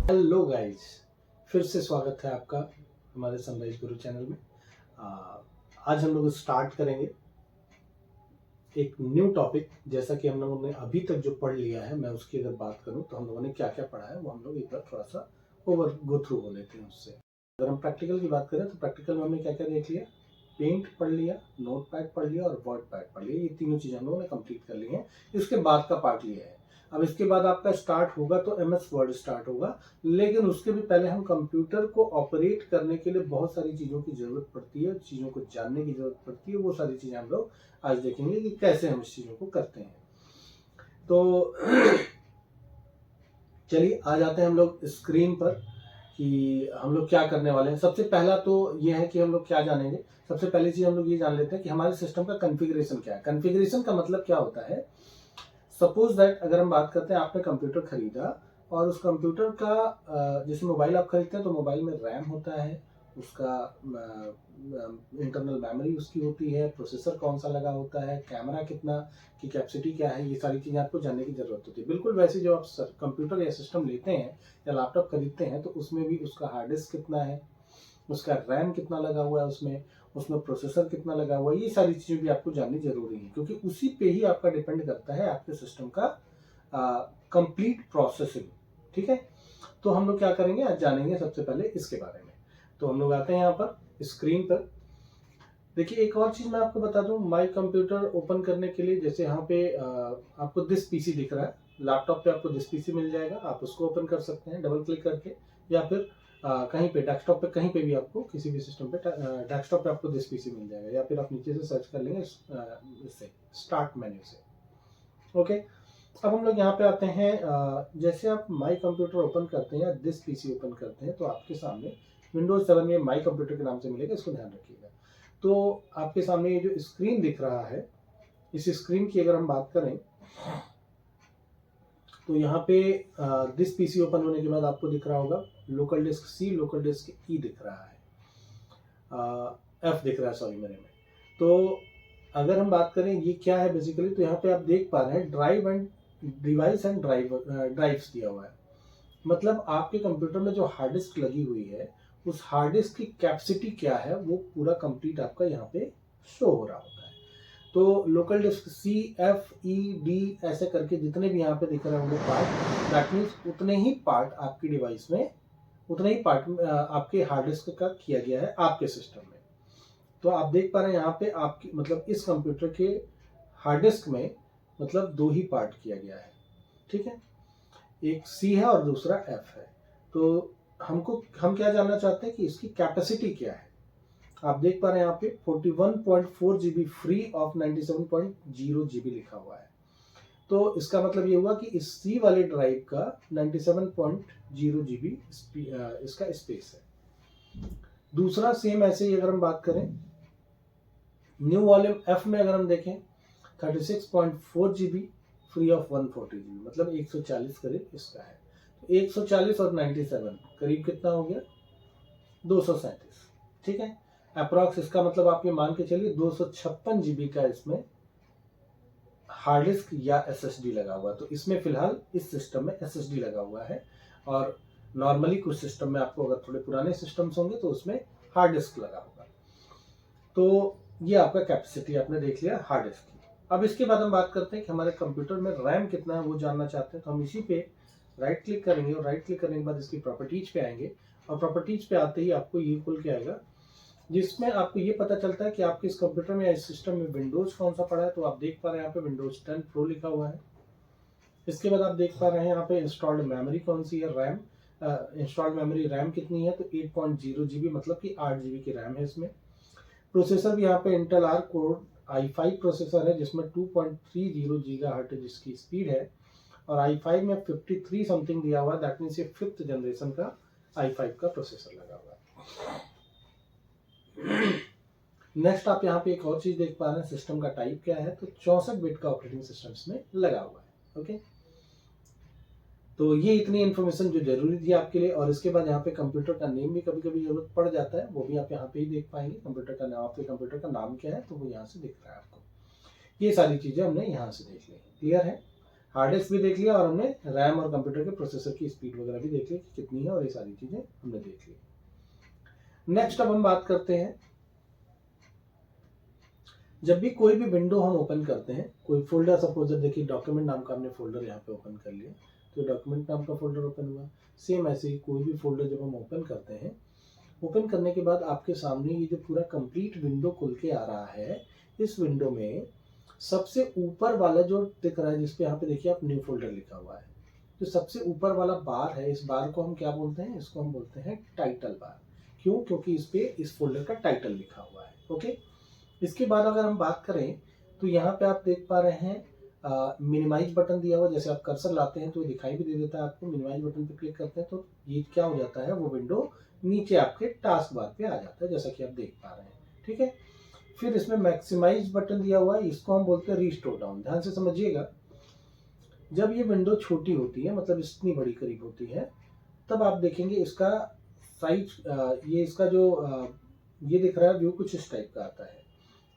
Hello guys, फिर से स्वागत है आपका हमारे सनराइज गुरु चैनल में। आज हम लोग स्टार्ट करेंगे एक न्यू टॉपिक। जैसा कि हम लोगों ने अभी तक जो पढ़ लिया है, मैं उसकी अगर बात करूं तो हम लोगों ने क्या क्या पढ़ा है वो हम लोग एक बार थोड़ा सा ओवर गो थ्रू हो लेते हैं उससे। अगर हम प्रैक्टिकल की बात करें तो प्रैक्टिकल में हमने क्या क्या देख लिया। पेंट पढ़ लिया, नोट पैड पढ़ लिया और वर्ड पैड पढ़ लिया। ये तीनों चीज़ें हम लोगों ने कंप्लीट कर ली हैं। इसके बाद का पार्ट लिया है। अब इसके बाद आपका स्टार्ट होगा तो MS वर्ड स्टार्ट होगा, लेकिन उसके भी पहले हम कंप्यूटर को ऑपरेट करने के लिए बहुत सारी चीज़ों की ज़रूरत पड़ती है, चीज़ों को जानने की ज़रूरत पड़ती है। वो सारी चीज़ें हम लोग आज देखेंगे कि कैसे हम इस चीज़ों को करते हैं। तो चलिए आ जाते हैं हम लोग स्क्रीन पर कि हम लोग क्या करने वाले हैं। सबसे पहला तो ये है कि हम लोग क्या जानेंगे। सबसे पहली चीज़ हम लोग ये जान लेते हैं कि हमारे सिस्टम का कॉन्फ़िगरेशन क्या है। कॉन्फ़िगरेशन का मतलब क्या होता है। सपोज दैट अगर हम बात करते हैं, आपने कंप्यूटर खरीदा और उस कंप्यूटर का जैसे मोबाइल आप खरीदते हैं तो मोबाइल में रैम होता है, उसका इंटरनल मेमोरी उसकी होती है, प्रोसेसर कौन सा लगा होता है, कैमरा कितना की कैपेसिटी क्या है, ये सारी चीज़ें आपको जानने की ज़रूरत होती है। बिल्कुल वैसे जो आप कंप्यूटर या सिस्टम लेते हैं या लैपटॉप खरीदते हैं तो उसमें भी उसका हार्ड डिस्क कितना है, उसका रैम कितना लगा हुआ है, उसमें प्रोसेसर कितना लगा हुआ है, ये सारी चीज़ें भी आपको जाननी जरूरी है, क्योंकि उसी पे ही आपका डिपेंड करता है आपके सिस्टम का कंप्लीट प्रोसेसिंग। ठीक है, तो हम लोग क्या करेंगे, आज जानेंगे सबसे पहले इसके बारे में। तो हम लोग आते हैं यहाँ पर स्क्रीन पर। देखिए एक और चीज़ मैं आपको बता दूं, माई कंप्यूटर ओपन करने के लिए जैसे यहाँ पे आपको दिस पीसी दिख रहा है, लैपटॉप पे आपको दिस पीसी मिल जाएगा, आप उसको ओपन कर सकते हैं डबल क्लिक करके, या फिर कहीं पे डेस्कटॉप पे, कहीं पे भी आपको किसी भी सिस्टम पे डेस्कटॉप पे आपको दिस पीसी मिल जाएगा, या फिर आप नीचे से सर्च कर लेंगे इससे स्टार्ट मेन्यू से। ओके, अब हम लोग यहाँ पे आते हैं। जैसे आप माई कंप्यूटर ओपन करते हैं या दिस पीसी ओपन करते हैं तो आपके सामने विंडोज 7 में माई कंप्यूटर के नाम से मिलेगा, इसको ध्यान रखिएगा। तो आपके सामने ये जो स्क्रीन दिख रहा है, इस स्क्रीन की अगर हम बात करें तो यहाँ पे दिस पीसी ओपन होने के बाद आपको दिख रहा होगा local disk C, local disk E दिख रहा है, F दिख रहा है सॉरी मेरे में। तो अगर हम बात करें ये क्या है बेसिकली, तो यहाँ पे आप देख पा रहे हैं drive and device and drives दिया हुआ है। मतलब आपके कंप्यूटर में जो हार्ड डिस्क लगी हुई है, उस हार्ड डिस्क की कैपेसिटी क्या है वो पूरा कंप्लीट आपका यहाँ पे शो हो रहा होता है। तो local disk C, F, E, D ऐसे करके जितने भी यहाँ पे दिख रहे होंगे पार्ट, दैट मीन्स उतने ही पार्ट आपकी डिवाइस में, उतने ही पार्ट आपके हार्ड डिस्क का किया गया है आपके सिस्टम में। तो आप देख पा रहे हैं यहाँ पे आपकी मतलब इस कंप्यूटर के हार्ड डिस्क में मतलब दो ही पार्ट किया गया है। ठीक है, एक C है और दूसरा F है। तो हम क्या जानना चाहते हैं कि इसकी कैपेसिटी क्या है। आप देख पा रहे हैं यहाँ पे 41.4 GB फ्री ऑफ 97.0 GB लिखा हुआ है। तो इसका मतलब ये हुआ कि इस C वाले ड्राइव का 97.0 GB इसका स्पेस है। दूसरा सेम ऐसे ही अगर हम बात करें न्यू वॉल्यूम F में, अगर हम देखें 36.4 GB फ्री ऑफ 140 GB, मतलब 140 करीब इसका है। तो 140 और 97 करीब कितना हो गया, 237। ठीक है, अप्रॉक्स इसका मतलब आप ये मान के चलिए 256 GB का इसमें हार्ड डिस्क या SSD लगा हुआ है। तो इसमें फिलहाल इस सिस्टम में SSD लगा हुआ है, और नॉर्मली कुछ सिस्टम में आपको अगर थोड़े पुराने सिस्टम्स होंगे तो उसमें हार्ड डिस्क लगा होगा। तो ये आपका कैपेसिटी आपने देख लिया हार्ड डिस्क की। अब इसके बाद हम बात करते हैं कि हमारे कंप्यूटर में रैम कितना है वो जानना चाहते हैं। तो हम इसी पे राइट क्लिक करेंगे और राइट क्लिक करने के बाद इसकी प्रॉपर्टीज पे आएंगे, और प्रॉपर्टीज पे आते ही आपको ये खुल के आएगा जिसमें आपको ये पता चलता है कि आपके इस कंप्यूटर में या इस सिस्टम में विंडोज कौन सा पड़ा है। तो आप देख पा रहे हैं यहाँ पे विंडोज 10 प्रो लिखा हुआ है। इसके बाद आप देख पा रहे हैं यहाँ पे इंस्टॉल्ड मेमोरी कौन सी है, रैम इंस्टॉल्ड मेमोरी रैम कितनी है, तो 8.0 GB, मतलब कि 8 GB की रैम है इसमें। प्रोसेसर भी यहाँ पे Intel are core i5 processor है जिसमें 2.30 GHz जिसकी स्पीड है, और i5 में 53 समथिंग दिया हुआ है, दैट मीन्स ये 5th जनरेशन का i5 का प्रोसेसर लगा हुआ है। नेक्स्ट आप यहाँ पे एक और चीज देख पा रहे हैं, सिस्टम का टाइप क्या है, तो 64 बिट का ऑपरेटिंग सिस्टम इसमें लगा हुआ है। ओके, तो ये इतनी इन्फॉर्मेशन जो जरूरी थी आपके लिए। और इसके बाद यहाँ पे कंप्यूटर का नेम भी कभी कभी जरूरत पड़ जाता है, वो भी आप यहाँ पे ही देख पाएंगे। कंप्यूटर का नाम, आपके कंप्यूटर का नाम क्या है तो वो यहाँ से दिख रहा है आपको। ये सारी चीजें हमने यहाँ से देख ली। क्लियर है, हार्ड डिस्क भी देख लिया और हमने रैम और कंप्यूटर के प्रोसेसर की स्पीड वगैरह भी देख ली कि कितनी है, और ये सारी चीजें हमने देख ली। नेक्स्ट अब हम बात करते हैं, जब भी कोई भी विंडो हम ओपन करते हैं, कोई फोल्डर, सपोज देखिए डॉक्यूमेंट नाम का हमने फोल्डर यहाँ पे ओपन कर लिया, तो डॉक्यूमेंट नाम का फोल्डर ओपन हुआ। सेम ऐसे ही कोई भी फोल्डर जब हम ओपन करते हैं, ओपन करने के बाद आपके सामने ये जो पूरा कंप्लीट विंडो खुल के आ रहा है, इस विंडो में सबसे ऊपर वाला जो दिख रहा है, जिसपे यहाँ पे देखिए आप न्यू फोल्डर लिखा हुआ है, जो सबसे ऊपर वाला बार है, इस बार को हम क्या बोलते हैं, इसको हम बोलते हैं टाइटल बार। क्यों? क्योंकि इस पे इस फोल्डर का टाइटल लिखा हुआ है। ओके, इसके बाद अगर हम बात करें तो यहाँ पे आप देख पा रहे हैं मिनिमाइज बटन दिया हुआ, जैसे आप कर्सर लाते हैं तो ये दिखाई भी दे देता है आपको। मिनिमाइज बटन पे क्लिक करते हैं तो ये क्या हो जाता है, वो विंडो नीचे आपके टास्क बार पे आ जाता है, जैसा कि आप देख पा रहे हैं। ठीक है, फिर इसमें मैक्सिमाइज बटन दिया हुआ है, इसको हम बोलते हैं रीस्टोर डाउन। ध्यान से समझिएगा, जब ये विंडो छोटी होती है, मतलब इतनी बड़ी करीब होती है, तब आप देखेंगे इसका साइज, ये इसका जो ये दिख रहा है व्यू कुछ इस टाइप का आता है।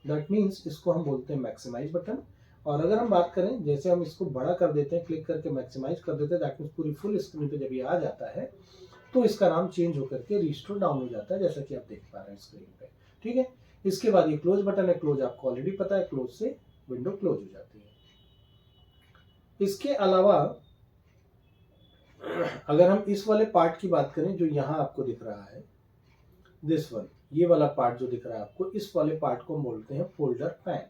दैट मीन्स इसको हम बोलते हैं मैक्सिमाइज बटन। और अगर हम बात करें, जैसे हम इसको बड़ा कर देते हैं, क्लिक करके मैक्सिमाइज कर देते हैं, दैट मीन्स पूरी फुल स्क्रीन पे जब ये आ जाता है तो इसका नाम चेंज होकर के रीस्टोर डाउन हो जाता है, जैसा कि आप देख पा रहे हैं स्क्रीन पे। ठीक है, इसके बाद ये क्लोज बटन है, क्लोज आपको ऑलरेडी पता है, क्लोज से विंडो क्लोज हो जाती है। इसके अलावा अगर हम इस वाले पार्ट की बात करें, जो यहाँ आपको दिख रहा है, दिस वन, ये वाला पार्ट जो दिख रहा है आपको, इस वाले पार्ट को हम बोलते हैं फोल्डर पैन।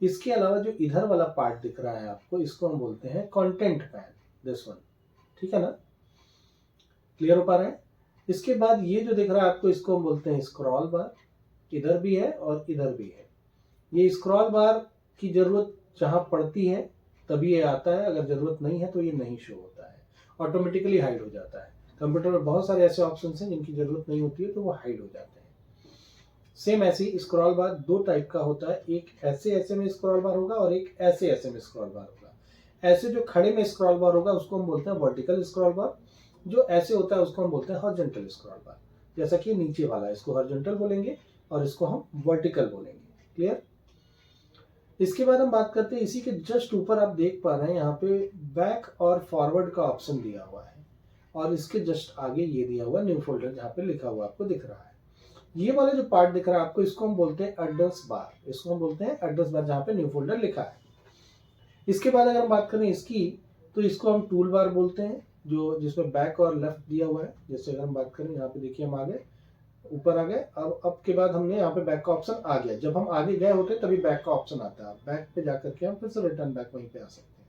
इसके अलावा जो इधर वाला पार्ट दिख रहा है आपको, इसको हम बोलते हैं कंटेंट पैन, दिस वन। ठीक है ना, क्लियर हो पा रहा है? इसके बाद ये जो दिख रहा है आपको, इसको हम बोलते हैं स्क्रॉल बार। इधर भी है और इधर भी है। ये स्क्रॉल बार की जरूरत जहां पड़ती है तभी ये आता है, अगर जरूरत नहीं है तो ये नहीं शो होता है, ऑटोमेटिकली हाइड हो जाता है। कंप्यूटर में बहुत सारे ऐसे ऑप्शंस हैं जिनकी जरूरत नहीं होती है तो वो हाइड हो जाते हैं। सेम ऐसे ही स्क्रॉल बार दो टाइप का होता है, एक ऐसे में स्क्रॉल बार होगा और एक ऐसे में स्क्रॉल बार होगा। ऐसे जो खड़े में स्क्रॉल बार होगा उसको हम बोलते हैं वर्टिकल स्क्रॉल बार, जो ऐसे होता है उसको हम बोलते हैं हॉरिजॉन्टल स्क्रॉल बार। जैसा कि नीचे वाला, इसको हॉरिजॉन्टल बोलेंगे और इसको हम वर्टिकल बोलेंगे। क्लियर? इसके बाद हम बात करते हैं, इसी के जस्ट ऊपर आप देख पा रहे हैं यहाँ पे बैक और फॉरवर्ड का ऑप्शन दिया हुआ है, और इसके जस्ट आगे ये दिया हुआ न्यू फोल्डर जहाँ पे लिखा हुआ आपको दिख रहा है। ये वाला जो पार्ट दिख रहा है आपको, इसको हम बोलते हैं एड्रेस बार। इसको हम बोलते हैं एड्रेस बार, जहाँ पे न्यू फोल्डर लिखा है। इसके बाद अगर हम बात करें इसकी, तो इसको हम टूल बार बोलते हैं, जो जिसमें बैक और लेफ्ट दिया हुआ है। जैसे अगर हम बात करें, यहाँ पे देखिए हम आ गए, ऊपर आ गए, अब के बाद हमने यहाँ पे बैक का ऑप्शन आ गया। जब हम आगे गए होते तभी बैक का ऑप्शन आता है, बैक पे जाकर के हम फिर से रिटर्न बैक वहीं पे आ सकते हैं।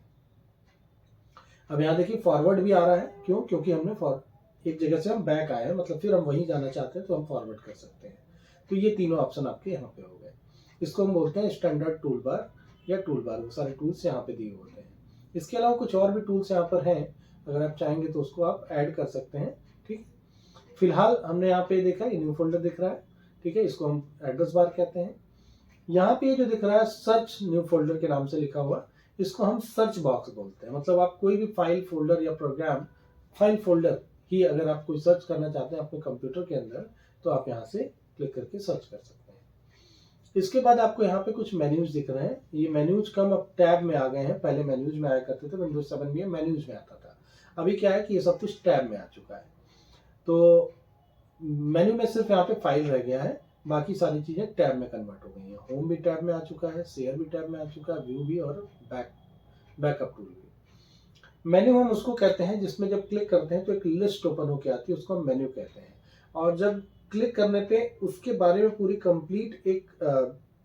अब यहाँ देखिए फॉरवर्ड भी आ रहा है, क्यों? क्योंकि हमने एक जगह से हम बैक आए हैं, मतलब फिर हम वहीं जाना चाहते हैं तो हम फॉरवर्ड कर सकते हैं। तो ये तीनों ऑप्शन आपके यहाँ पे हो गए। इसको हम बोलते हैं स्टैंडर्ड टूल बार या टूल बार। वो सारे टूल्स यहाँ पे दिए होते हैं। इसके अलावा कुछ और भी टूल्स यहाँ पर हैं, अगर आप चाहेंगे तो उसको आप ऐड कर सकते हैं। ठीक, फिलहाल हमने यहाँ पे देखा ये न्यू फोल्डर दिख रहा है। ठीक है, इसको हम एड्रेस बार कहते हैं। यहाँ पे जो दिख रहा है सर्च न्यू फोल्डर के नाम से लिखा हुआ, इसको हम सर्च बॉक्स बोलते हैं। मतलब आप कोई भी फाइल फोल्डर या प्रोग्राम, फाइल फोल्डर ही अगर आप कोई सर्च करना चाहते हैं अपने कंप्यूटर के अंदर, तो आप यहाँ से क्लिक करके सर्च कर सकते हैं। इसके बाद आपको यहाँ पे कुछ मेन्यूज दिख रहे हैं। ये मेन्यूज कम अब टैब में आ गए हैं, पहले मेन्यूज में आया करते थे, विंडोज 7 में मेन्यूज में आता था। अभी क्या है कि ये सब कुछ टैब में आ चुका है। तो मेन्यू में सिर्फ यहाँ पे फाइल रह गया है, बाकी सारी चीजें टैब में कन्वर्ट हो गई हैं। होम भी टैब में आ चुका है, शेयर भी टैब में आ चुका है, व्यू भी और बैकअप टूल भी। मेन्यू हम उसको कहते हैं जिसमें जब क्लिक करते हैं तो एक लिस्ट ओपन होकर आती है, उसको हम मेन्यू कहते हैं। और जब क्लिक करने पे उसके बारे में पूरी कंप्लीट एक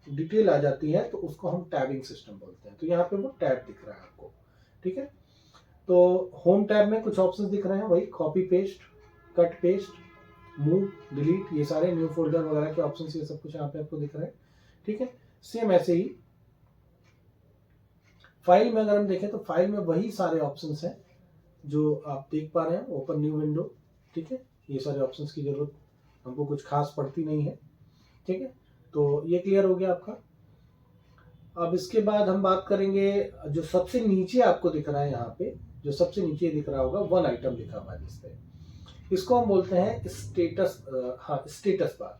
डिटेल आ जाती है तो उसको हम टैबिंग सिस्टम बोलते हैं। तो यहाँ पे वो टैब दिख रहा है आपको। ठीक है, तो होम टैब में कुछ ऑप्शंस दिख रहे हैं, वही copy paste, cut paste, move, delete, ये सारे न्यू फोल्डर वगैरह के ऑप्शंस, ये सब कुछ यहाँ पे आपको दिख रहे हैं। ठीक है, सेम ऐसे ही फाइल में अगर हम देखें तो फाइल में वही सारे ऑप्शंस हैं जो आप देख पा रहे हैं, ओपन न्यू विंडो। ठीक है, ये सारे ऑप्शंस की जरूरत हमको कुछ खास पड़ती नहीं है। ठीक है, तो ये क्लियर हो गया आपका। अब इसके बाद हम बात करेंगे, जो सबसे नीचे आपको दिख रहा है यहाँ पे, जो सबसे नीचे दिख रहा होगा वन आइटम लिखा हुआ है जिस पे, इसको हम बोलते हैं स्टेटस, स्टेटस बार।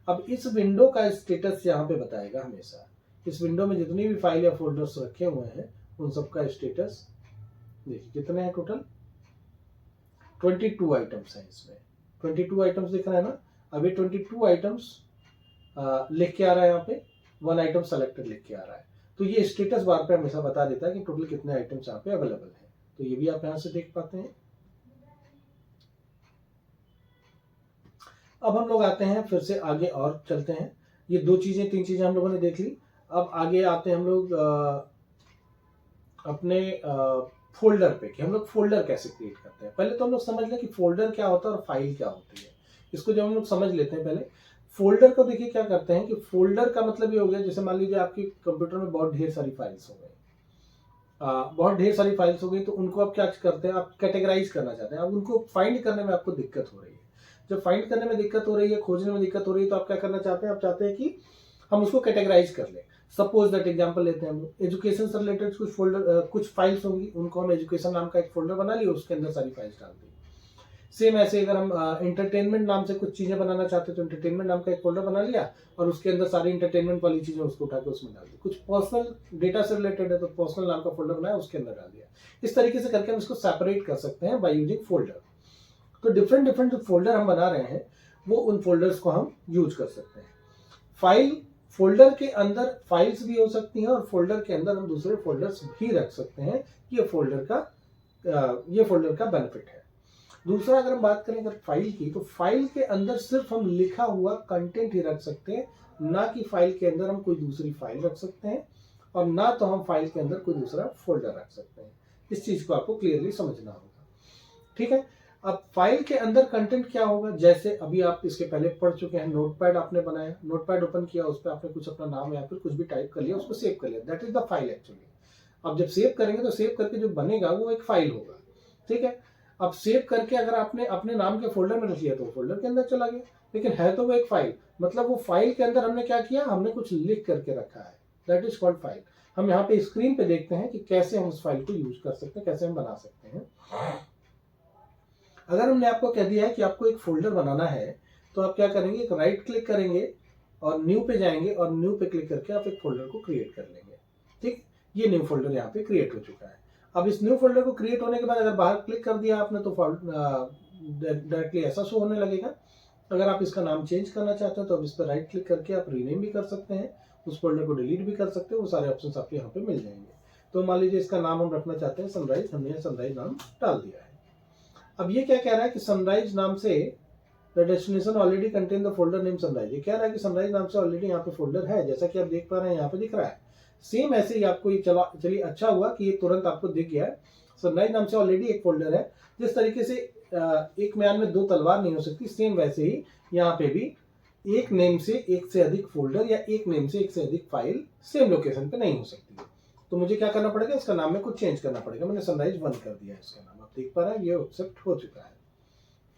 अब इस विंडो का स्टेटस यहाँ पे बताएगा हमेशा। इस विंडो में जितनी भी फाइल या फोल्डर्स रखे हुए हैं उन सबका स्टेटस देखिए कितने हैं टोटल 22 आइटम्स हैं इसमें 22 आइटम्स दिख रहा है ना। अब ये 22 आइटम्स लिख के आ रहा है यहाँ पे 1 आइटम सेलेक्टेड लिख के आ रहा है। तो ये स्टेटस बार पे हमेशा बता देता है कि टोटल कितने आइटम्स यहाँ पे अवेलेबल हैं। तो ये भी आप यहाँ से देख पाते हैं। अब हम लोग आते हैं फिर से आगे और चलते हैं। ये 3 चीजें हम लोगों ने देख ली। अब आगे आते हैं हम लोग अपने फोल्डर पे कि हम लोग फोल्डर कैसे क्रिएट करते हैं। पहले तो हम लोग समझ लें कि फोल्डर क्या होता है और फाइल क्या होती है। इसको जब हम लोग समझ लेते हैं पहले फोल्डर को देखिए क्या करते हैं कि फोल्डर का मतलब ये हो गया जैसे मान लीजिए आपके कंप्यूटर में बहुत ढेर सारी फाइल्स हो गई तो उनको आप क्या करते हैं आप कैटेगराइज करना चाहते हैं। अब उनको फाइंड करने में आपको दिक्कत हो रही है। जब फाइंड करने में दिक्कत हो रही है खोजने में दिक्कत हो रही है तो आप क्या करना चाहते हैं आप चाहते हैं कि हम उसको कैटेगराइज कर लें। सपोज दैट एग्जांपल लेते हैं हम एजुकेशन से रिलेटेड कुछ फाइल्स होंगी उनको हम एजुकेशन नाम का एक फोल्डर बना लिए उसके अंदर सारी फाइल्स डाल दी। सेम ऐसे अगर हम एंटरटेनमेंट नाम से कुछ चीजें बनाना चाहते हैं तो एंटरटेनमेंट नाम का एक फोल्डर बना लिया और उसके अंदर सारी एंटरटेनमेंट वाली चीजें उसको उठा के उसमें डाल दी। कुछ पर्सनल डेटा से रिलेटेड है तो पर्सनल नाम का फोल्डर बनाया उसके अंदर डाल दिया। इस तरीके से करके हम इसको सेपरेट कर सकते हैं बाय यूजिंग फोल्डर। तो डिफरेंट जो फोल्डर हम बना रहे हैं वो उन फोल्डर्स को हम यूज कर सकते हैं। फोल्डर के अंदर फाइल्स भी हो सकती हैं और फोल्डर के अंदर हम दूसरे फोल्डर्स भी रख सकते हैं। ये फोल्डर का बेनिफिट है। दूसरा अगर हम बात करें अगर फाइल की तो फाइल के अंदर सिर्फ हम लिखा हुआ कंटेंट ही रख सकते हैं, ना कि फाइल के अंदर हम कोई दूसरी फाइल रख सकते हैं और ना तो हम फाइल के अंदर कोई दूसरा फोल्डर रख सकते हैं। इस चीज को आपको क्लियरली समझना होगा। ठीक है। अब फाइल के अंदर कंटेंट क्या होगा जैसे अभी आप इसके पहले पढ़ चुके हैं नोटपैड आपने बनाया, नोटपैड ओपन किया उस पर आपने कुछ अपना नाम या फिर कुछ भी टाइप कर लिया उसको सेव कर लिया। That is the file actually. अब जब सेव करेंगे तो सेव करके जो बनेगा वो एक फाइल होगा। ठीक है। अब सेव करके अगर आपने अपने नाम के फोल्डर में रख लिया तो वो फोल्डर के अंदर चला गया, लेकिन है तो वो एक फाइल। मतलब वो फाइल के अंदर हमने क्या किया हमने कुछ लिख करके रखा है। That is called file. हम यहाँ पे स्क्रीन पे देखते हैं कि कैसे हम उस फाइल को यूज कर सकते हैं, कैसे हम बना सकते हैं। अगर हमने आपको कह दिया है कि आपको एक फोल्डर बनाना है तो आप क्या करेंगे एक राइट क्लिक करेंगे और न्यू पे जाएंगे और न्यू पे क्लिक करके आप एक फोल्डर को क्रिएट कर लेंगे। ठीक, ये न्यू फोल्डर यहाँ पे क्रिएट हो चुका है। अब इस न्यू फोल्डर को क्रिएट होने के बाद अगर बाहर क्लिक कर दिया आपने तो डायरेक्टली ऐसा शो होने लगेगा। अगर आप इसका नाम चेंज करना चाहते हैं तो अब इस पर राइट क्लिक करके आप रीनेम भी कर सकते हैं, उस फोल्डर को डिलीट भी कर सकते हैं। वो सारे ऑप्शंस आपको यहाँ पे मिल जाएंगे। तो मान लीजिए इसका नाम हम रखना चाहते हैं सनराइज, हमने सनराइज नाम डाल दिया है। अब ये क्या कह रहा है कि सनराइज नाम से the destination already contain the folder name sunrise. ये कह रहा है कि सनराइज नाम से ऑलरेडी यहाँ पे फोल्डर है, जैसा कि आप देख पा रहे हैं यहाँ पे दिख रहा है। सेम ऐसे ही आपको ये चलिए अच्छा हुआ कि ये तुरंत आपको दिख गया है। सनराइज नाम से ऑलरेडी एक फोल्डर है। जिस तरीके से एक म्यान में 2 तलवार नहीं हो सकती, सेम वैसे ही यहाँ पे भी एक नेम से एक से अधिक फोल्डर या एक नेम से एक से अधिक फाइल सेम लोकेशन पे नहीं हो सकती है। तो मुझे क्या करना पड़ेगा इसका नाम में कुछ चेंज करना पड़ेगा। मैंने सनराइज 1 कर दिया है इसका नाम, आप देख पा रहे हैं ये एक्सेप्ट हो चुका है।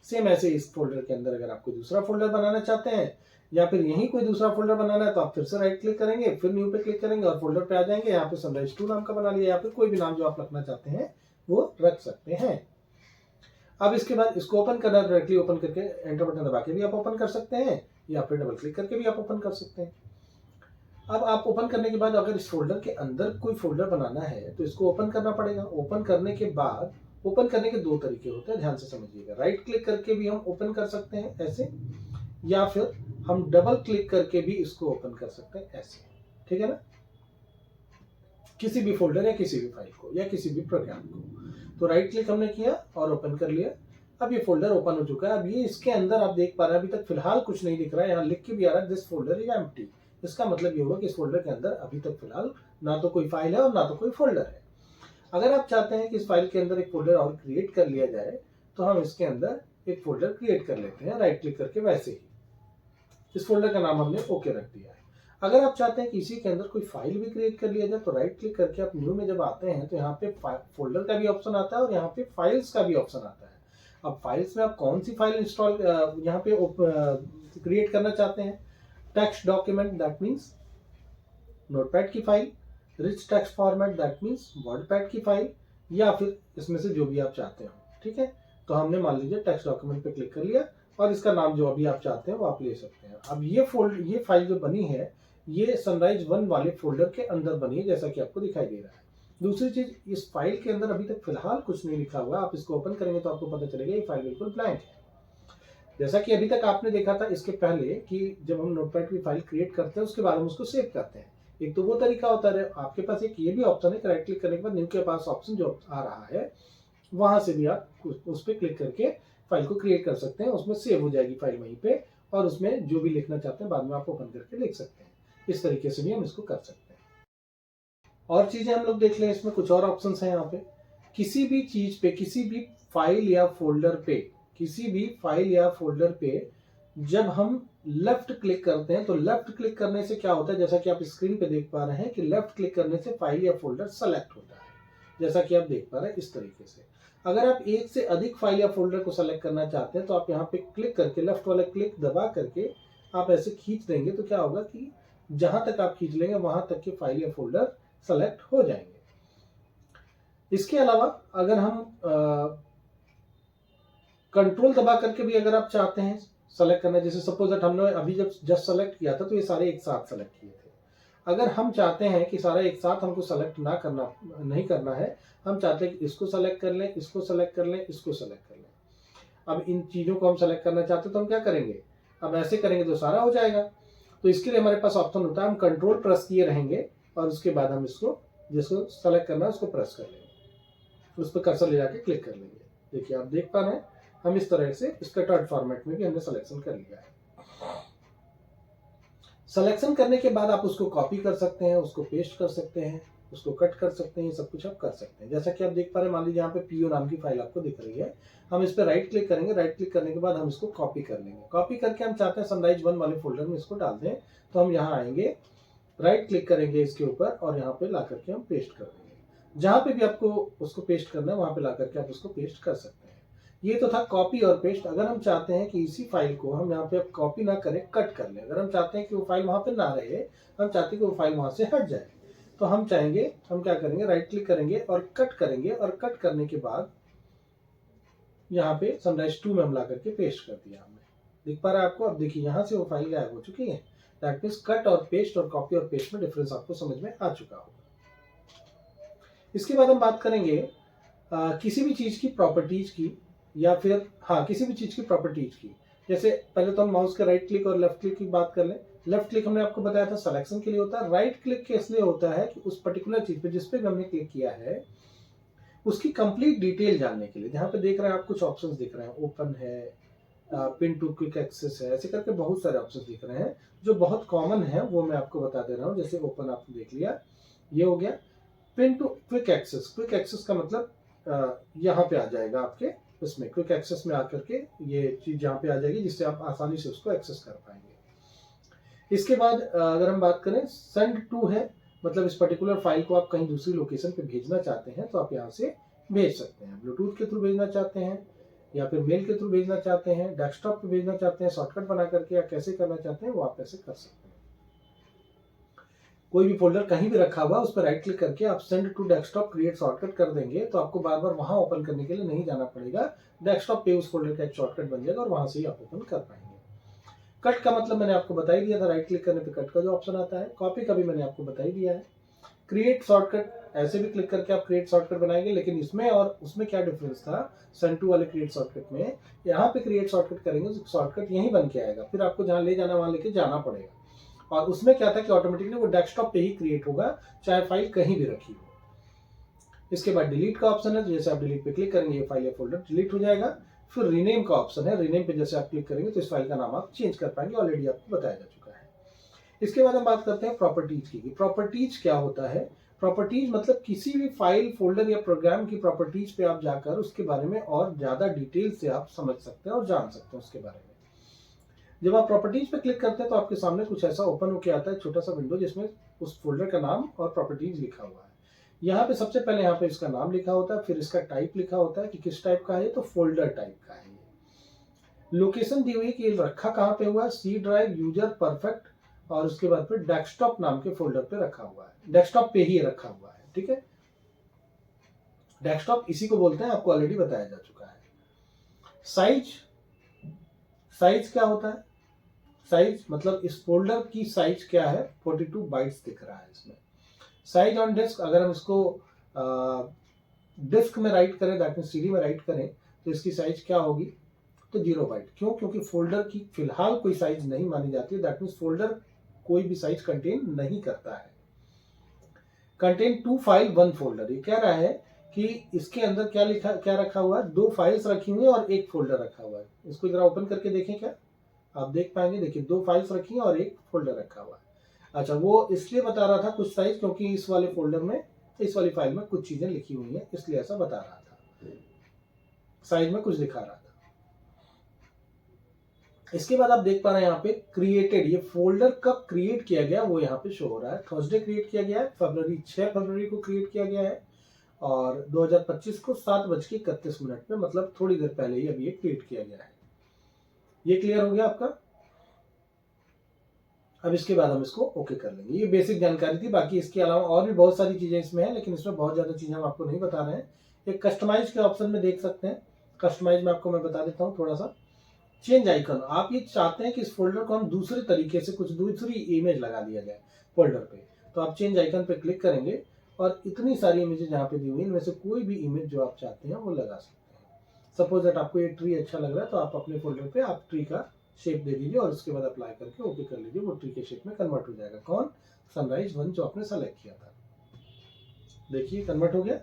सेम ऐसे इस फोल्डर के अंदर अगर आप कोई दूसरा फोल्डर बनाना चाहते हैं या फिर यही कोई दूसरा फोल्डर बनाना है तो आप फिर से राइट क्लिक करेंगे, फिर न्यू पे क्लिक करेंगे और फोल्डर पे आ जाएंगे। यहाँ पे सनराइज 2 नाम का बना लिया या फिर कोई भी नाम जो आप रखना चाहते हैं वो रख सकते हैं। अब इसके बाद इसको ओपन करना, डायरेक्टली ओपन करके एंटर बटन दबा के भी आप ओपन कर सकते हैं या फिर डबल क्लिक करके भी आप ओपन कर सकते हैं। अब आप ओपन करने के बाद अगर इस फोल्डर के अंदर कोई फोल्डर बनाना है तो इसको ओपन करना पड़ेगा। ओपन करने के बाद ओपन करने के 2 तरीके होते हैं, ध्यान से समझिएगा। राइट क्लिक करके भी हम ओपन कर सकते हैं ऐसे, या फिर हम डबल क्लिक करके भी इसको ओपन कर सकते हैं ऐसे। ठीक है ना, किसी भी फोल्डर या किसी भी फाइल को या किसी भी प्रोग्राम को। तो राइट क्लिक हमने किया और ओपन कर लिया। अब ये फोल्डर ओपन हो चुका है। अब ये इसके अंदर आप देख पा रहे हैं अभी तक फिलहाल कुछ नहीं दिख रहा है। यहाँ लिख के भी आ रहा है दिस फोल्डर इज एम्प्टी। इसका मतलब ये होगा कि इस फोल्डर के अंदर अभी तक फिलहाल ना तो कोई फाइल है और ना तो कोई फोल्डर है। अगर आप चाहते हैं कि इस फाइल के अंदर एक फोल्डर और क्रिएट कर लिया जाए तो हम इसके अंदर एक फोल्डर क्रिएट कर लेते हैं राइट क्लिक करके। वैसे ही इस फोल्डर का नाम हमने ओके रख दिया है। अगर आप चाहते हैं कि इसी के अंदर कोई फाइल भी क्रिएट कर लिया जाए तो राइट क्लिक करके आप न्यू में जब आते हैं तो यहाँ पे फोल्डर का भी ऑप्शन आता है और यहाँ पे फाइल्स का भी ऑप्शन आता है। अब फाइल्स में आप कौन सी फाइल इंस्टॉल यहाँ पे क्रिएट करना चाहते हैं। Text document that means Notepad की file, rich text format that means WordPad की फाइल, या फिर इसमें से जो भी आप चाहते हो। ठीक है, तो हमने मान लीजिए टेक्स्ट डॉक्यूमेंट पे क्लिक कर लिया और इसका नाम जो अभी आप चाहते हैं वो आप ले सकते हैं। अब ये फाइल जो बनी है ये सनराइज 1 वाले फोल्डर के अंदर बनी है, जैसा कि आपको दिखाई दे रहा है। दूसरी चीज, इस फाइल के अंदर अभी तक फिलहाल कुछ नहीं लिखा हुआ, आप इसको ओपन करेंगे तो आपको पता चलेगा ये फाइल बिल्कुल ब्लैंक है। जैसा कि अभी तक आपने देखा था इसके पहले कि जब हम नोटपैड की फाइल क्रिएट करते हैं उसके बाद हम उसको सेव करते हैं। एक तो वो तरीका होता है, आपके पास एक ये भी ऑप्शन है कि राइट क्लिक करने के बाद न्यू के पास ऑप्शन जो आ रहा है वहां से भी आप उस पर क्लिक करके फाइल को क्रिएट कर सकते हैं, उसमें सेव हो जाएगी फाइल वहीं पे, और उसमें जो भी लिखना चाहते हैं बाद में आप ओपन करके लिख सकते हैं। इस तरीके से भी हम इसको कर सकते हैं। और चीजें हम लोग देख लें, इसमें कुछ और ऑप्शंस हैं यहाँ पे। किसी भी चीज पे, किसी भी फाइल या फोल्डर पे, किसी भी फाइल या फोल्डर पे जब हम लेफ्ट क्लिक करते हैं तो लेफ्ट क्लिक करने से क्या होता है, जैसा कि आप स्क्रीन पे देख पा रहे हैं कि लेफ्ट क्लिक करने से फाइल या फोल्डर सेलेक्ट होता है, जैसा कि आप देख पा रहे हैं इस तरीके से। अगर आप एक से अधिक फाइल या फोल्डर को सेलेक्ट करना चाहते हैं तो आप यहाँ पे क्लिक करके, लेफ्ट वाला क्लिक दबा करके आप ऐसे खींच देंगे तो क्या होगा कि जहां तक आप खींच लेंगे वहां तक के फाइल या फोल्डर सेलेक्ट हो जाएंगे। इसके अलावा अगर हम कंट्रोल दबा करके भी अगर आप चाहते हैं सेलेक्ट करना, जैसे सपोज दैट हमने अभी जब जस्ट सेलेक्ट किया था तो ये सारे एक साथ सेलेक्ट किए थे। अगर हम चाहते हैं कि सारा एक साथ हमको सेलेक्ट नहीं करना है, हम चाहते हैं कि इसको सेलेक्ट कर लें, इसको सेलेक्ट कर लें, इसको सेलेक्ट कर लें। अब इन चीजों को हम सेलेक्ट करना चाहते हैं तो हम क्या करेंगे, अब ऐसे करेंगे तो सारा हो जाएगा। तो इसके लिए हमारे पास ऑप्शन होता है, हम कंट्रोल प्रेस किए रहेंगे और उसके बाद हम इसको, जिसको सेलेक्ट करना है उसको प्रेस कर लेंगे, उस पर कर्सर ले जाके क्लिक कर लेंगे। देखिए आप देख पा रहे हैं हम इस तरह से इसका कट फॉर्मेट में भी हमने सिलेक्शन कर लिया है। सिलेक्शन करने के बाद आप उसको कॉपी कर सकते हैं, उसको पेस्ट कर सकते हैं, उसको कट कर सकते हैं, ये सब कुछ आप कर सकते हैं। जैसा कि आप देख पा रहे हैं, मान लीजिए यहाँ पे पीओ नाम की फाइल आपको दिख रही है, हम इस पर राइट क्लिक करेंगे, राइट क्लिक करने के बाद हम इसको कॉपी कर लेंगे। कॉपी करके हम चाहते हैं सनराइज 1 वाले फोल्डर में इसको डाल दें, तो हम यहाँ आएंगे, राइट क्लिक करेंगे इसके ऊपर और यहाँ पे ला करके हम पेस्ट कर देंगे। जहां पे भी आपको उसको पेस्ट करना है वहां पे ला करके आप उसको पेस्ट कर सकते हैं। ये तो था कॉपी और पेस्ट। अगर हम चाहते हैं कि इसी फाइल को हम यहाँ पे अब कॉपी ना करें, कट कर लें, अगर हम चाहते हैं कि वो फाइल वहां पे ना रहे, हम चाहते हैं कि वो फाइल वहां से हट जाए, तो हम चाहेंगे, हम क्या करेंगे, राइट क्लिक करेंगे और कट करेंगे, और कट करने के बाद यहाँ पे सनराइज 2 में हम ला करके पेस्ट कर दिया हमने। दिख पा रहा है आपको? अब देखिए यहाँ से वो फाइल गायब हो चुकी है। दैट मीन्स कट और पेस्ट और कॉपी और पेस्ट में डिफरेंस आपको समझ में आ चुका होगा। इसके बाद हम बात करेंगे किसी भी चीज की प्रॉपर्टीज की, या फिर किसी भी चीज की प्रॉपर्टीज की। जैसे पहले तो हम माउस का राइट क्लिक और लेफ्ट क्लिक की बात कर लें। लेफ्ट क्लिक हमने आपको बताया था सिलेक्शन के लिए होता है, राइट क्लिक इसलिए होता है कि उस पर्टिकुलर चीज पे जिस पे भी हमने क्लिक किया है उसकी कंप्लीट डिटेल जानने के लिए। जहां पे देख रहे हैं आप कुछ ऑप्शंस दिख रहे हैं, ओपन है, पिन टू क्विक एक्सेस है, ऐसे करके बहुत सारे ऑप्शंस दिख रहे हैं जो बहुत कॉमन है, वो मैं आपको बता दे रहा हूँ। जैसे ओपन आपने देख लिया, ये हो गया। Pin to quick access, quick access का मतलब यहाँ पे आ जाएगा आपके इसमें, क्विक एक्सेस में आकर के ये चीज यहाँ पे आ जाएगी जिससे आप आसानी से उसको एक्सेस कर पाएंगे। इसके बाद अगर हम बात करें, सेंड टू है, मतलब इस पर्टिकुलर फाइल को आप कहीं दूसरी लोकेशन पे भेजना चाहते हैं तो आप यहाँ से भेज सकते हैं। ब्लूटूथ के थ्रू भेजना चाहते हैं या फिर मेल के थ्रू भेजना चाहते हैं, डेस्कटॉप पे भेजना चाहते हैं शॉर्टकट बना करके, या कैसे करना चाहते हैं वो आप ऐसे कर सकते हैं। कोई भी फोल्डर कहीं भी रखा हुआ उस पर राइट क्लिक करके आप send to desktop create shortcut कर देंगे तो आपको बार बार वहां ओपन करने के लिए नहीं जाना पड़ेगा। डेस्कटॉप पे उस फोल्डर का एक शॉर्टकट बन जाएगा और वहां से ही आप ओपन कर पाएंगे। कट का मतलब मैंने आपको बता ही दिया था, राइट क्लिक करने पे कट का जो ऑप्शन आता है। कॉपी का भी मैंने आपको बता ही दिया है। क्रिएट शॉर्टकट, ऐसे भी क्लिक करके आप क्रिएट शॉर्टकट बनाएंगे, लेकिन इसमें और उसमें क्या डिफरेंस था, सेंड टू वाले क्रिएट शॉर्टकट में, यहाँ पे क्रिएट शॉर्टकट करेंगे तो शॉर्टकट यहीं बन के आएगा, फिर आपको जहां ले जाना वहां लेके जाना पड़ेगा। और उसमें क्या था कि ऑटोमेटिकली वो डेस्कटॉप पे ही क्रिएट होगा, चाहे फाइल कहीं भी रखी हो। इसके बाद डिलीट का ऑप्शन है, जैसे आप डिलीट पे क्लिक करेंगे ये फाइल या फोल्डर डिलीट हो जाएगा। फिर रीनेम का ऑप्शन है, रीनेम पे जैसे आप क्लिक करेंगे तो इस फाइल का नाम आप चेंज कर पाएंगे, ऑलरेडी आपको बताया जा चुका है। इसके बाद हम बात करते हैं प्रॉपर्टीज की। प्रॉपर्टीज क्या होता है? प्रॉपर्टीज मतलब किसी भी फाइल, फोल्डर या प्रोग्राम की प्रॉपर्टीज पे आप जाकर उसके बारे में और ज्यादा डिटेल से आप समझ सकते हैं और जान सकते हैं उसके बारे में। जब आप प्रॉपर्टीज पे क्लिक करते हैं तो आपके सामने कुछ ऐसा ओपन होकर आता है, छोटा सा विंडो जिसमें उस फोल्डर का नाम और प्रॉपर्टीज लिखा हुआ है। यहाँ पे सबसे पहले यहाँ पे इसका नाम लिखा होता है, फिर इसका टाइप लिखा होता है कि किस टाइप का है, तो फोल्डर टाइप का है। लोकेशन दी हुई कि रखा कहाँ पे हुआ है, सी ड्राइव, यूजर, परफेक्ट, और उसके बाद फिर डेस्कटॉप नाम के फोल्डर पे रखा हुआ है। डेस्कटॉप पे ही रखा हुआ है, ठीक है। डेस्कटॉप इसी को बोलते हैं, आपको ऑलरेडी बताया जा चुका है। साइज, साइज क्या होता है? साइज मतलब इस फोल्डर की साइज क्या है, 42 बाइट्स दिख रहा है इसमें। साइज ऑन डिस्क, अगर हम इसको डिस्क में राइट करें, दैट मीन सीडी में राइट करें, तो इसकी साइज क्या होगी, तो 0 बाइट। क्यों? क्योंकि फोल्डर की फिलहाल कोई साइज नहीं मानी जाती है, दैट मीन फोल्डर कोई भी साइज कंटेन नहीं करता है। कंटेन 2 फाइल 1 फोल्डर, ये कह रहा है कि इसके अंदर क्या रखा हुआ है, 2 फाइल्स रखी हुई है और 1 फोल्डर रखा हुआ है। इसको जरा ओपन करके देखें, क्या आप देख पाएंगे? देखिए 2 फाइल्स रखी है और 1 फोल्डर रखा हुआ है। अच्छा, वो इसलिए बता रहा था कुछ साइज, क्योंकि इस वाले फोल्डर में, इस वाली फाइल में कुछ चीजें लिखी हुई है, इसलिए ऐसा बता रहा था, साइज में कुछ दिखा रहा था। इसके बाद आप देख पा रहे हैं यहाँ पे क्रिएटेड, ये फोल्डर कब क्रिएट किया गया वो यहाँ पे शो हो रहा है। थर्सडे क्रिएट किया गया है, 6 फरवरी को क्रिएट किया गया है और 2025 को 7:31 में, मतलब थोड़ी देर पहले ही अभी ये क्रिएट किया गया है। ये क्लियर हो गया आपका? अब इसके बाद हम इसको ओके कर लेंगे। ये बेसिक जानकारी थी, बाकी इसके अलावा और भी बहुत सारी चीजें इसमें है, लेकिन इसमें बहुत ज्यादा चीजें हम आपको नहीं बता रहे हैं। एक कस्टमाइज के ऑप्शन में देख सकते हैं, कस्टमाइज में आपको मैं बता देता हूँ थोड़ा सा। चेंज आइकन, आप ये चाहते हैं कि इस फोल्डर को हम दूसरे तरीके से, कुछ दूसरी इमेज लगा दिया जाए फोल्डर पे, तो आप चेंज आइकन पे क्लिक करेंगे और इतनी सारी इमेजेस यहाँ पे दी हुई है, इनमें से कोई भी इमेज जो आप चाहते हैं वो लगा सकते हैं। सपोज दैट आपको ये ट्री अच्छा लग रहा है, तो आप अपने फोल्डर पे आप ट्री का शेप दे दीजिए और उसके बाद अप्लाई करके ओके कर लीजिए, वो ट्री के शेप में कन्वर्ट हो जाएगा। कौन? सनराइज 1 जो आपने सेलेक्ट किया था। देखिए कन्वर्ट हो गया,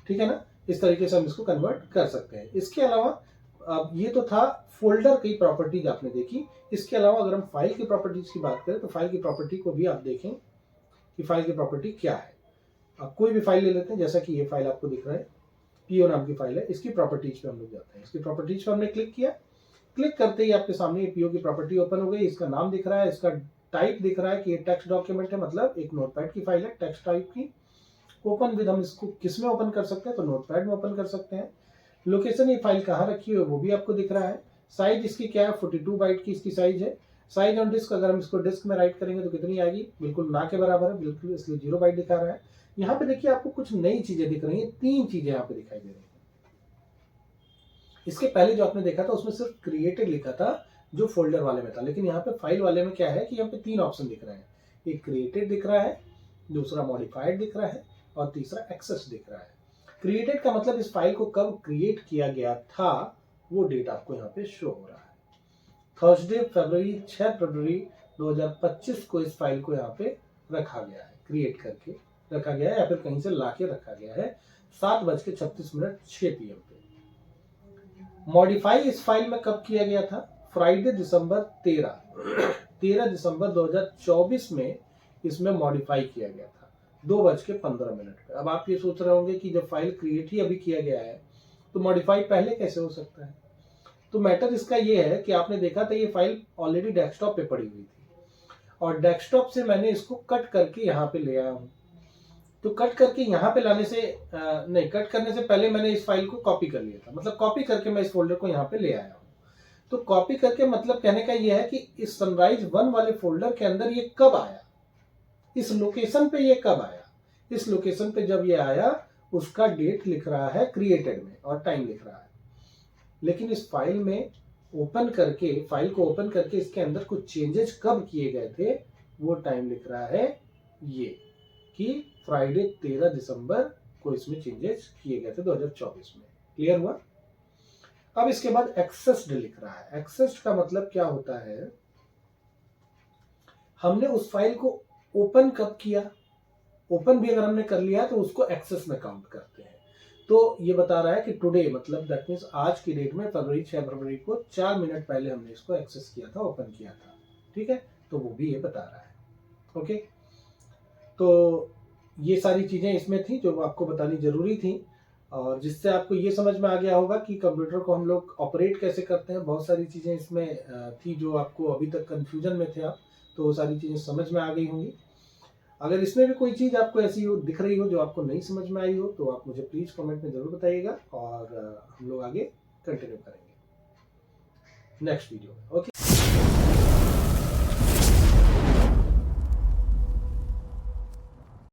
ठीक है ना? इस तरीके से हम इसको कन्वर्ट कर सकते हैं। इसके अलावा अब ये तो था फोल्डर की प्रॉपर्टीज आपने देखी। इसके अलावा अगर हम फाइल की प्रॉपर्टीज की बात करें, तो फाइल की प्रॉपर्टी को भी आप देखें कि फाइल की प्रॉपर्टी क्या है। अब कोई भी फाइल ले लेते हैं, जैसा कि ये फाइल आपको दिख रहा है, पीओ नाम की फाइल है। इसकी प्रॉपर्टीज पे हम लोग जाते हैं। इसकी प्रॉपर्टीज पे हमने क्लिक किया, क्लिक करते ही आपके सामने ये पीओ की प्रॉपर्टी ओपन हो गई। इसका नाम दिख रहा है, इसका टाइप दिख रहा है कि ये टेक्स्ट डॉक्यूमेंट है, मतलब एक नोटपैड की फाइल है टेक्स्ट टाइप की। ओपन विद, हम इसको किस में ओपन कर सकते हैं, तो नोटपैड में ओपन कर सकते हैं। लोकेशन, ये फाइल कहाँ रखी है वो भी आपको दिख रहा है। साइज इसकी क्या है, 42 बाइट की इसकी साइज है। साइज ऑन डिस्क, अगर हम इसको डिस्क में राइट करेंगे तो कितनी आएगी, बिल्कुल ना के बराबर है, बिल्कुल, इसलिए 0 बाइट दिखा रहा है। यहाँ पे देखिए आपको कुछ नई चीजें दिख रही हैं, 3 चीजें यहाँ पे दिखाई दे रही हैं। इसके पहले जो आपने देखा था उसमें सिर्फ क्रिएटेड लिखा था, जो फोल्डर वाले में था, लेकिन यहाँ पे फाइल वाले में क्या है कि यहाँ पे 3 ऑप्शन दिख रहे हैं। एक क्रिएटेड दिख रहा है, दूसरा मॉडिफाइड दिख रहा है और तीसरा एक्सेस दिख रहा है। क्रिएटेड का मतलब इस फाइल को कब क्रिएट किया गया था वो डेट आपको यहाँ पे शो हो रहा है। थर्सडे 6 फरवरी 2025 को इस फाइल को यहाँ पे रखा गया है, क्रिएट करके रखा गया है, या फिर कहीं से लाके रखा गया है 7:36 6 PM पे। मॉडिफाई इस फाइल में कब किया गया था, फ्राइडे दिसंबर 13 दिसंबर 2024 में इसमें मॉडिफाई किया गया था 2:15 पे। अब आप ये सोच रहे होंगे कि जब फाइल क्रिएट ही अभी किया गया है तो मॉडिफाई पहले कैसे हो सकता है। तो मैटर इसका ये है कि आपने देखा था ये फाइल ऑलरेडी डेस्कटॉप पे पड़ी हुई थी और डेस्कटॉप से मैंने इसको कट करके यहाँ पे ले आया हूँ। तो कट करके यहाँ पे लाने से नहीं, कट करने से पहले मैंने इस फाइल को कॉपी कर लिया था, मतलब कॉपी करके मैं इस फोल्डर को यहाँ पे ले आया हूँ। तो कॉपी करके मतलब कहने का ये है कि इस सनराइज 1 वाले फोल्डर के अंदर ये कब आया, इस लोकेशन पे ये कब आया। इस लोकेशन पे जब ये आया उसका डेट लिख रहा है क्रिएटेड में और टाइम लिख रहा है, लेकिन इस फाइल में ओपन करके, फाइल को ओपन करके इसके अंदर कुछ चेंजेस कब किए गए थे वो टाइम लिख रहा है ये, कि फ्राइडे 13 दिसंबर को इसमें चेंजेस किए गए थे 2024 में। क्लियर हुआ? अब इसके बाद एक्सेस्ड लिख रहा है। एक्सेस्ड का मतलब क्या होता है, हमने उस फाइल को ओपन कब किया, ओपन भी अगर हमने कर लिया तो उसको एक्सेस में काउंट करते हैं। तो ये बता रहा है कि टुडे, मतलब दैट मीन्स आज की डेट में 6 फरवरी को 4 मिनट पहले हमने इसको एक्सेस किया था, ओपन किया था। ठीक है, तो वो भी ये बता रहा है। ओके, तो ये सारी चीजें इसमें थी जो आपको बतानी जरूरी थी और जिससे आपको ये समझ में आ गया होगा कि कंप्यूटर को हम लोग ऑपरेट कैसे करते हैं। बहुत सारी चीजें इसमें थी जो आपको अभी तक कंफ्यूजन में थे आप, तो वो सारी चीजें समझ में आ गई होंगी। अगर इसमें भी कोई चीज आपको ऐसी हो, दिख रही हो जो आपको नहीं समझ में आई हो, तो आप मुझे प्लीज कमेंट में जरूर बताइएगा और हम लोग आगे कंटिन्यू करेंगे नेक्स्ट वीडियो में। ओके।